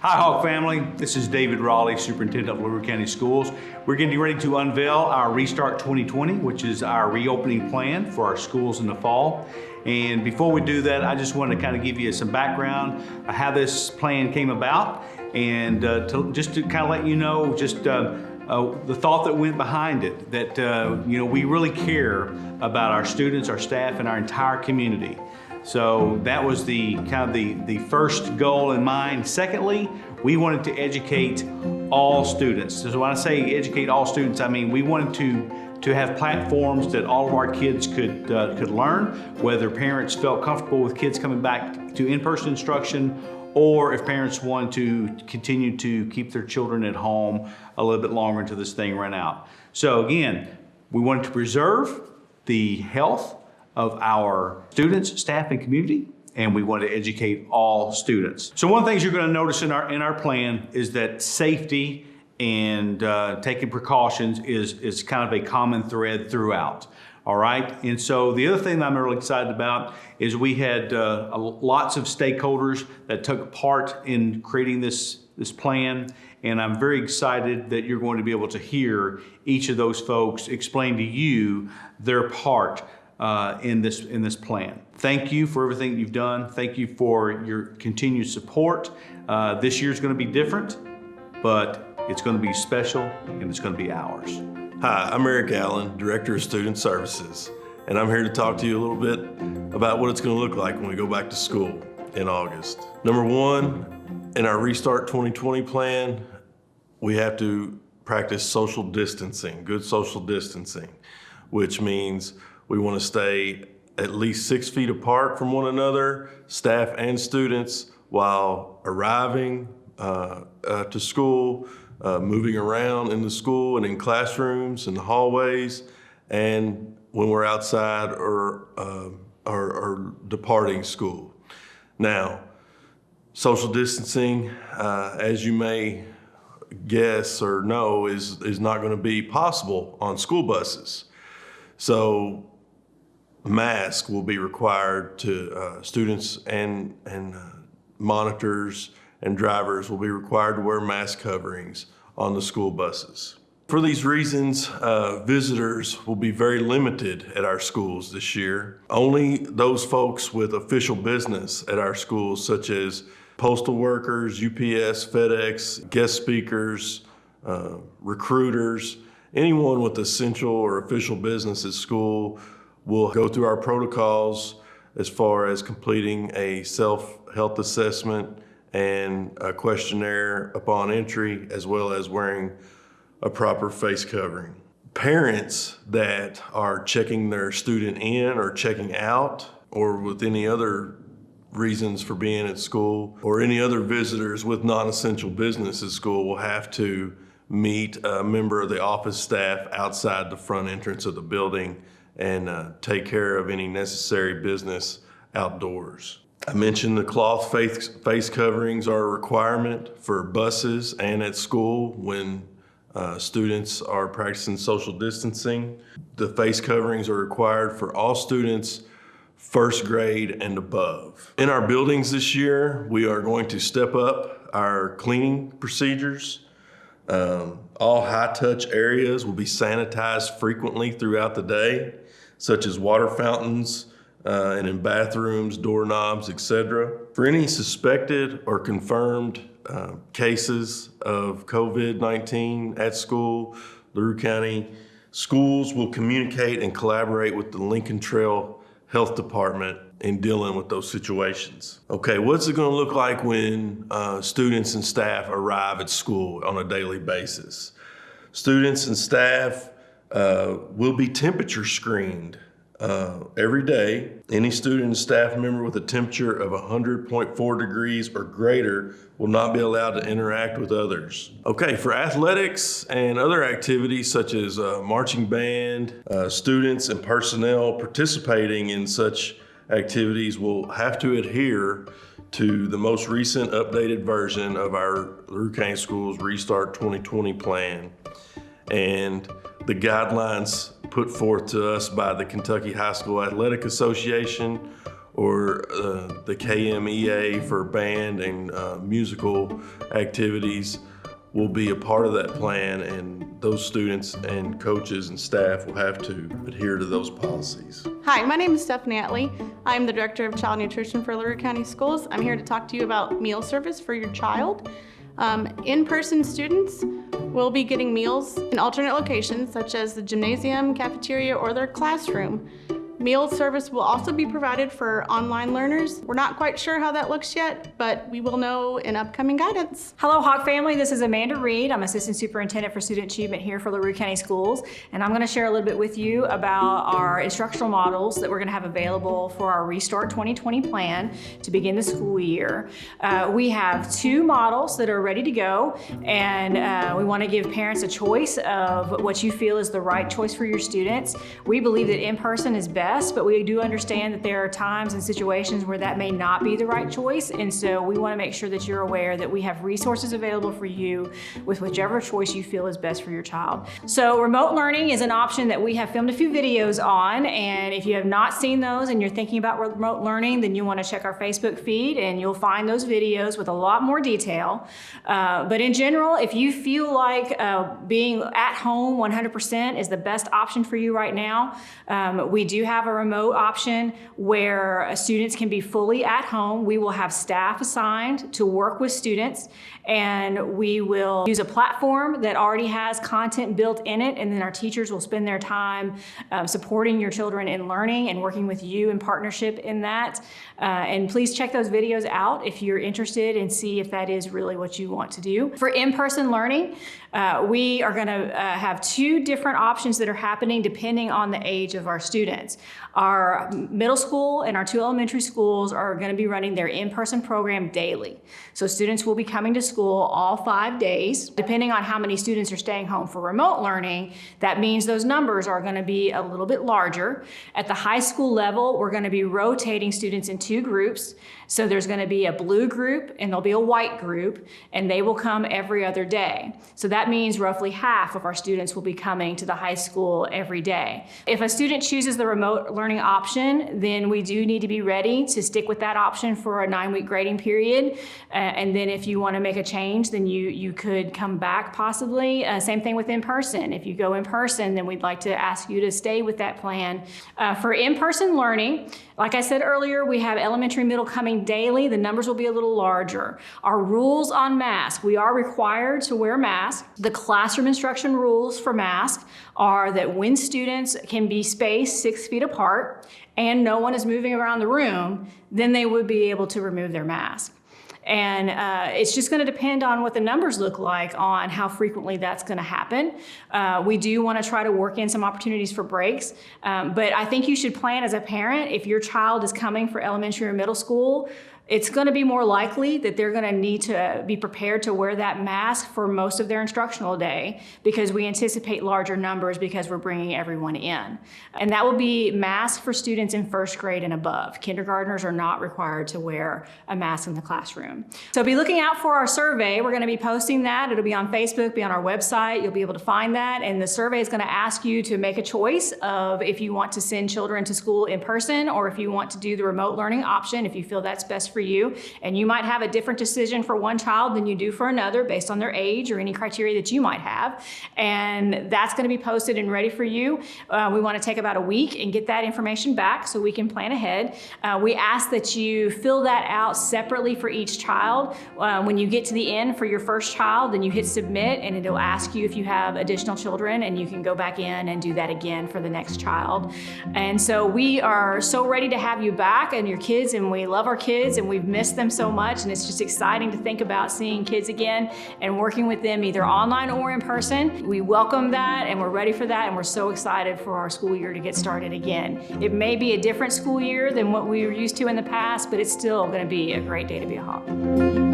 Hi Hawk family, this is David Raleigh, Superintendent of LaRue County Schools. We're getting ready to unveil our Restart 2020, which is our reopening plan for our schools in the fall. And before we do that, I just want to kind of give you some background on how this plan came about, and just to kind of let you know the thought that went behind it, that we really care about our students, our staff, and our entire community. So that was the first goal in mind. Secondly, we wanted to educate all students. So when I say educate all students, I mean we wanted to have platforms that all of our kids could learn, whether parents felt comfortable with kids coming back to in-person instruction, or if parents want to continue to keep their children at home a little bit longer until this thing ran out. So again, we wanted to preserve the health of our students, staff, and community, and we want to educate all students. So one of the things you're going to notice in our plan is that safety and taking precautions is kind of a common thread throughout. All right, and so the other thing that I'm really excited about is we had lots of stakeholders that took part in creating this plan, and I'm very excited that you're going to be able to hear each of those folks explain to you their part in this plan. Thank you for everything you've done. Thank you for your continued support. This year's going to be different, but it's going to be special and it's going to be ours. Hi, I'm Eric Allen, Director of Student Services, and I'm here to talk to you a little bit about what it's going to look like when we go back to school in August. Number one, in our Restart 2020 plan, we have to practice social distancing, good social distancing, which means we want to stay at least 6 feet apart from one another, staff and students, while arriving to school, moving around in the school and in classrooms and the hallways, and when we're outside or departing school. Now, social distancing, as you may guess or know, is not going to be possible on school buses. So masks will be required to students and monitors and drivers will be required to wear mask coverings on the school buses. For these reasons, visitors will be very limited at our schools this year. Only those folks with official business at our schools, such as postal workers, UPS, FedEx, guest speakers, recruiters, anyone with essential or official business at school will go through our protocols as far as completing a self-health assessment and a questionnaire upon entry, as well as wearing a proper face covering. Parents that are checking their student in or checking out, or with any other reasons for being at school, or any other visitors with non-essential business at school will have to meet a member of the office staff outside the front entrance of the building and take care of any necessary business outdoors. I mentioned the cloth face coverings are a requirement for buses and at school when students are practicing social distancing. The face coverings are required for all students first grade and above. In our buildings this year, we are going to step up our cleaning procedures. All high-touch areas will be sanitized frequently throughout the day, such as water fountains and in bathrooms, doorknobs, etc. For any suspected or confirmed cases of COVID-19 at school, LaRue County Schools will communicate and collaborate with the Lincoln Trail Health Department in dealing with those situations. Okay, what's it going to look like when students and staff arrive at school on a daily basis? Students and staff will be temperature screened every day. Any student and staff member with a temperature of 100.4 degrees or greater will not be allowed to interact with others. Okay, for athletics and other activities such as marching band, students and personnel participating in such activities will have to adhere to the most recent updated version of our LaRue County Schools Restart 2020 plan and the guidelines put forth to us by the Kentucky High School Athletic Association or the KMEA for band and musical activities will be a part of that plan, and those students and coaches and staff will have to adhere to those policies. Hi, my name is Stephanie Atley. I'm the Director of Child Nutrition for LaRue County Schools. I'm here to talk to you about meal service for your child. In-person students will be getting meals in alternate locations such as the gymnasium, cafeteria, or their classroom. Meal service will also be provided for online learners. We're not quite sure how that looks yet, but we will know in upcoming guidance. Hello Hawk family, this is Amanda Reed. I'm Assistant Superintendent for Student Achievement here for LaRue County Schools, and I'm going to share a little bit with you about our instructional models that we're going to have available for our Restart 2020 plan to begin the school year. We have 2 models that are ready to go, and we want to give parents a choice of what you feel is the right choice for your students. We believe that in-person is best, but we do understand that there are times and situations where that may not be the right choice, and so we want to make sure that you're aware that we have resources available for you with whichever choice you feel is best for your child. So remote learning is an option that we have filmed a few videos on, and if you have not seen those and you're thinking about remote learning, then you want to check our Facebook feed and you'll find those videos with a lot more detail. But in general, if you feel like being at home 100% is the best option for you right now, we do have a remote option where students can be fully at home. We will have staff assigned to work with students, and we will use a platform that already has content built in it, and then our teachers will spend their time supporting your children in learning and working with you in partnership in that. And please check those videos out if you're interested and see if that is really what you want to do. For in-person learning, we are going to have 2 different options that are happening depending on the age of our students. Our middle school and our 2 elementary schools are going to be running their in-person program daily. So students will be coming to school all 5 days. Depending on how many students are staying home for remote learning, that means those numbers are going to be a little bit larger. At the high school level, we're going to be rotating students in 2 groups. So there's going to be a blue group and there'll be a white group, and they will come every other day. So that means roughly half of our students will be coming to the high school every day. If a student chooses the remote learning option, then we do need to be ready to stick with that option for a 9-week grading period. And then if you want to make a change, then you could come back possibly. Same thing with in-person. If you go in person, then we'd like to ask you to stay with that plan. For in-person learning, like I said earlier, we have elementary, middle coming daily. The numbers will be a little larger. Our rules on masks, we are required to wear masks. The classroom instruction rules for masks are that when students can be spaced 6 feet apart and no one is moving around the room, then they would be able to remove their mask. And it's just going to depend on what the numbers look like on how frequently that's going to happen. We do want to try to work in some opportunities for breaks, but I think you should plan as a parent, if your child is coming for elementary or middle school, it's going to be more likely that they're going to need to be prepared to wear that mask for most of their instructional day, because we anticipate larger numbers because we're bringing everyone in. And that will be masks for students in 1st grade and above. Kindergartners are not required to wear a mask in the classroom. So be looking out for our survey. We're going to be posting that. It'll be on Facebook, be on our website. You'll be able to find that. And the survey is going to ask you to make a choice of if you want to send children to school in person or if you want to do the remote learning option, if you feel that's best for you. And you might have a different decision for one child than you do for another based on their age or any criteria that you might have. And that's going to be posted and ready for you. We want to take about a week and get that information back so we can plan ahead. We ask that you fill that out separately for each child. When you get to the end for your first child, then you hit submit and it'll ask you if you have additional children, and you can go back in and do that again for the next child. And so we are so ready to have you back and your kids, and we love our kids and we've missed them so much, and it's just exciting to think about seeing kids again and working with them either online or in person. We welcome that and we're ready for that, and we're so excited for our school year to get started again. It may be a different school year than what we were used to in the past, but it's still going to be a great day to be a Hawk.